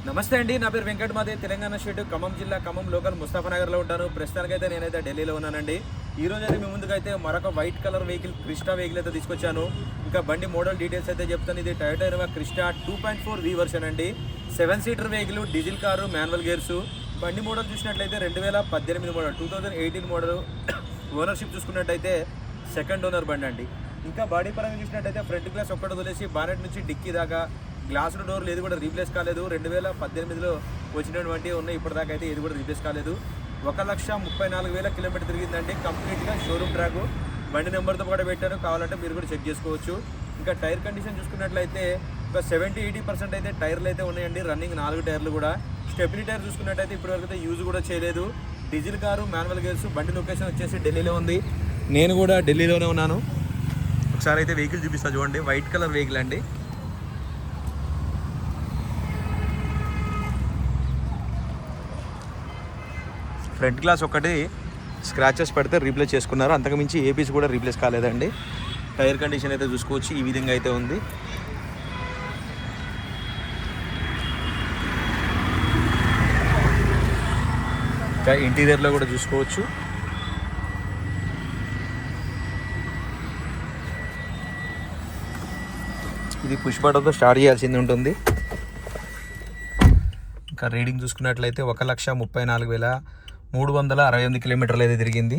నమస్తే అండి, నా పేరు వెంకట్. మాదే తెలంగాణ స్టేట్ ఖమ్మం జిల్లా ఖమ్మం లోకల్ ముస్తాఫానగర్లో ఉంటాను. ప్రస్తుతానికైతే నేనైతే ఢిల్లీలో ఉన్నానండి. ఈ రోజు అయితే మీ ముందుకైతే మరొక white colour vehicle Crysta vehicle అయితే తీసుకొచ్చాను. ఇంకా బండి మోడల్ డీటెయిల్స్ అయితే చెప్తాను. ఇది Toyota Innova Crysta 2.4V version అండి. 7 seater vehicle, diesel car, manual gears. బండి మోడల్ చూసినట్లయితే 2018 మోడల్, 2018 మోడల్. ఓనర్షిప్ చూసుకున్నట్టయితే సెకండ్ ఓనర్ బండి అండి. ఇంకా బాడీ పరంగా చూసినట్టయితే ఫ్రంట్ గ్లాస్ ఒక్కటి వదిలేసి బానెట్ నుంచి డిక్కీ దాకా గ్లాసులు డోర్లు ఏది కూడా రీప్లేస్ కాలేదు. 2018లో వచ్చినటువంటి ఉన్నాయి, ఇప్పటిదాకా అయితే ఏది కూడా రీప్లేస్ కాలేదు. 1,34,000 కిలోమీటర్ తిరిగిందండి. కంప్లీట్గా షోరూమ్ ట్రాక్. బండి నెంబర్తో కూడా పెట్టాను, కావాలంటే మీరు కూడా చెక్ చేసుకోవచ్చు. ఇంకా టైర్ కండిషన్ చూసుకున్నట్లయితే ఒక 70-80% అయితే టైర్లు అయితే ఉన్నాయండి. రన్నింగ్ 4 టైర్లు కూడా. స్టెప్నీ టైర్ చూసుకున్నట్టయితే ఇప్పటివరకు అయితే యూజ్ కూడా చేయలేదు. Diesel car, manual gears. బండి లొకేషన్ వచ్చేసి ఢిల్లీలో ఉంది. నేను కూడా ఢిల్లీలోనే ఉన్నాను. ఒకసారి అయితే వెహికల్ చూపిస్తా చూడండి. వైట్ కలర్ వెహికల్ అండి. ఫ్రంట్ గ్లాస్ ఒకటి స్క్రాచెస్ పడితే రీప్లేస్ చేసుకున్నారు, అంతకుమించి ఏ పీస్ కూడా రీప్లేస్ కాలేదండి. టైర్ కండిషన్ అయితే చూసుకోవచ్చు, ఈ విధంగా అయితే ఉంది. ఇంకా ఇంటీరియర్లో కూడా చూసుకోవచ్చు. ఇది పుష్ బటన్తో స్టార్ట్ చేయాల్సింది ఉంటుంది. ఇంకా రీడింగ్ చూసుకున్నట్లయితే 1,34,368 కిలోమీటర్లు అయితే తిరిగింది.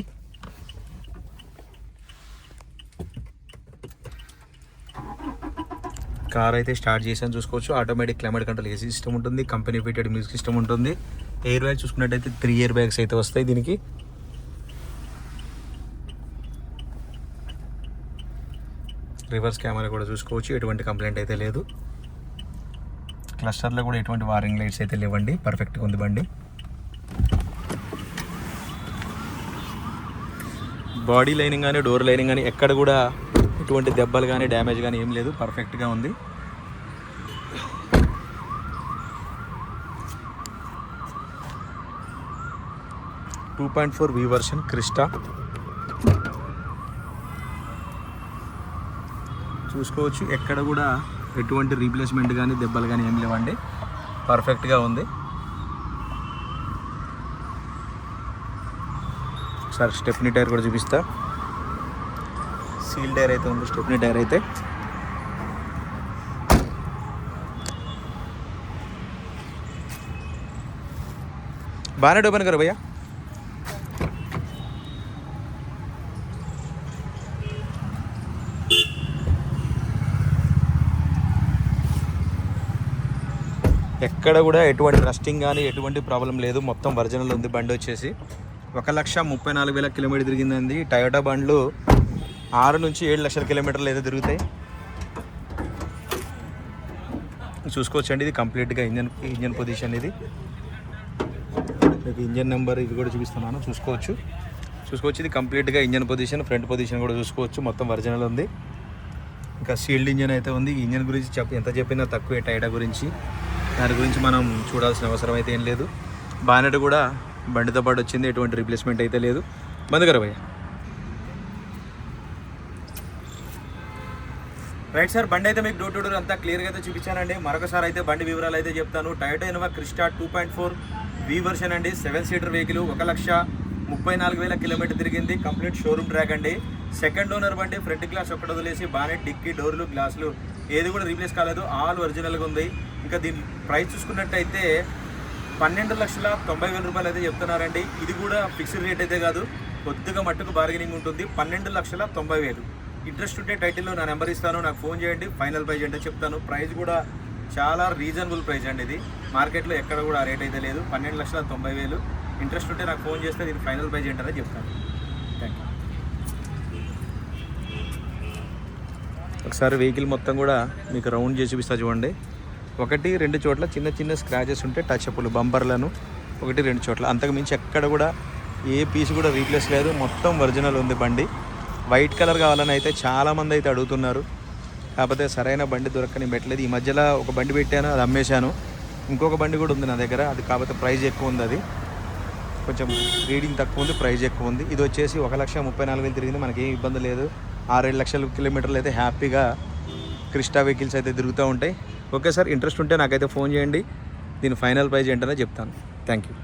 కార్ అయితే స్టార్ట్ చేసాను చూసుకోవచ్చు. Automatic climate control AC system ఉంటుంది. కంపెనీ ఫిటెడ్ మ్యూజిక్ సిస్టమ్ ఉంటుంది. ఎయిర్ బ్యాగ్ చూసుకున్నట్టయితే 3 ఎయిర్ బ్యాగ్స్ అయితే వస్తాయి దీనికి. రివర్స్ కెమెరా కూడా చూసుకోవచ్చు, ఎటువంటి కంప్లైంట్ అయితే లేదు. క్లస్టర్లో కూడా ఎటువంటి వార్నింగ్ లైట్స్ అయితే లేవండి. పర్ఫెక్ట్గా ఉంది బండి. బాడీ లైనింగ్ కానీ డోర్ లైనింగ్ కానీ ఎక్కడ కూడా ఎటువంటి దెబ్బలు కానీ డ్యామేజ్ కానీ ఏం లేదు, పర్ఫెక్ట్గా ఉంది. .4V వర్షన్ క్రిస్టా చూసుకోవచ్చు. ఎక్కడ కూడా ఎటువంటి రీప్లేస్మెంట్ కానీ దెబ్బలు కానీ ఏం లేవండి, పర్ఫెక్ట్గా ఉంది. ఒకసారి స్టెప్నీ టైర్ కూడా చూపిస్తా. సీల్ టైర్ అయితే ఉంది. స్టెప్నీ టైర్ అయితే బానెట్ ఓపెన్ కరు భయ్యా. ఎక్కడ కూడా ఎటువంటి రస్టింగ్ కానీ ఎటువంటి ప్రాబ్లం లేదు, మొత్తం ఒరిజినల్ ఉంది. బండి వచ్చేసి 1,34,000 కిలోమీటర్ తిరిగిందండి. టయోటా బండ్లు 6 నుంచి 7 లక్షల కిలోమీటర్లు అయితే తిరుగుతాయి. చూసుకోవచ్చండి. ఇది కంప్లీట్గా ఇంజన్ పొజిషన్. ఇది మీకు ఇంజన్ నెంబర్ ఇది కూడా చూపిస్తున్నాను, చూసుకోవచ్చు. ఇది కంప్లీట్గా ఇంజన్ పొజిషన్. ఫ్రంట్ పొజిషన్ కూడా చూసుకోవచ్చు, మొత్తం ఒరిజినల్ ఉంది. ఇంకా సీల్డ్ ఇంజన్ అయితే ఉంది. ఇంజన్ గురించి ఎంత చెప్పినా తక్కువే. టయోటా గురించి దాని గురించి మనం చూడాల్సిన అవసరం అయితే ఏం లేదు. బానెట్ కూడా బండితో పాటు వచ్చింది, ఎటువంటి రీప్లేస్మెంట్ అయితే లేదు. బంద్ భయ్య. రైట్ సార్, బండి అయితే మీకు డోర్ టు డోర్ అంతా క్లియర్గా అయితే చూపించానండి. మరొకసారి అయితే బండి వివరాలు అయితే చెప్తాను. Toyota Innova Crysta 2.4V version అండి. 7 సీటర్ వెహికల్. 1,34,000 కిలోమీటర్ తిరిగింది. కంప్లీట్ షోరూమ్ ట్రాక్ అండి. సెకండ్ ఓనర్ బండి. ఫ్రంట్ గ్లాస్ ఒక్కటి వదిలేసి బానెట్, డిక్కీ, డోర్లు, గ్లాసులు ఏది కూడా రీప్లేస్ కాలేదు, ఆల్ ఒరిజినల్గా ఉంది. ఇంకా దీని ప్రైస్ చూసుకున్నట్టయితే 12,90,000 రూపాయలు అయితే చెప్తున్నారండి. ఇది కూడా ఫిక్స్డ్ రేట్ అయితే కాదు, కొద్దిగా మట్టుకు బార్గెనింగ్ ఉంటుంది. 12,90,000. ఇంట్రెస్ట్ ఉంటే టైటిల్లో నా నెంబర్ ఇస్తాను, నాకు ఫోన్ చేయండి. ఫైనల్ ప్రైజ్ అంటే చెప్తాను. ప్రైస్ కూడా చాలా రీజనబుల్ ప్రైస్ అండి. ఇది మార్కెట్లో ఎక్కడ కూడా ఆ రేట్ అయితే లేదు. 12,90,000. ఇంట్రెస్ట్ ఉంటే నాకు ఫోన్ చేస్తే దీని ఫైనల్ ప్రైజ్ ఏంటనే చెప్తాను. Thank you. ఒకసారి వెహికల్ మొత్తం కూడా మీకు రౌండ్ చేసి చూపిస్తా చూడండి. 1-2 చోట్ల చిన్న చిన్న స్క్రాచెస్ ఉంటే టచ్ అప్లు, బంపర్లను 1-2 చోట్ల, అంతకుమించి ఎక్కడ కూడా ఏ పీస్ కూడా రీప్లేస్ లేదు, మొత్తం ఒరిజినల్ ఉంది బండి. వైట్ కలర్ కావాలని అయితే చాలామంది అయితే అడుగుతున్నారు, కాకపోతే సరైన బండి దొరకని పెట్టలేదు. ఈ మధ్యలో ఒక బండి పెట్టాను, అది అమ్మేశాను. ఇంకొక బండి కూడా ఉంది నా దగ్గర, అది కాకపోతే ప్రైస్ ఎక్కువ ఉంది. అది కొంచెం రీడింగ్ తక్కువ ఉంది, ప్రైస్ ఎక్కువ ఉంది. ఇది వచ్చేసి 1,34,000 తిరిగింది, మనకి ఏం ఇబ్బంది లేదు. 6-7 లక్షల కిలోమీటర్లు అయితే హ్యాపీగా క్రిస్టా వెహికల్స్ అయితే తిరుగుతూ ఉంటాయి. ఓకే సార్, ఇంట్రెస్ట్ ఉంటే నాకైతే ఫోన్ చేయండి. దీని ఫైనల్ ప్రైస్ ఏంటనే చెప్తాను. Thank you.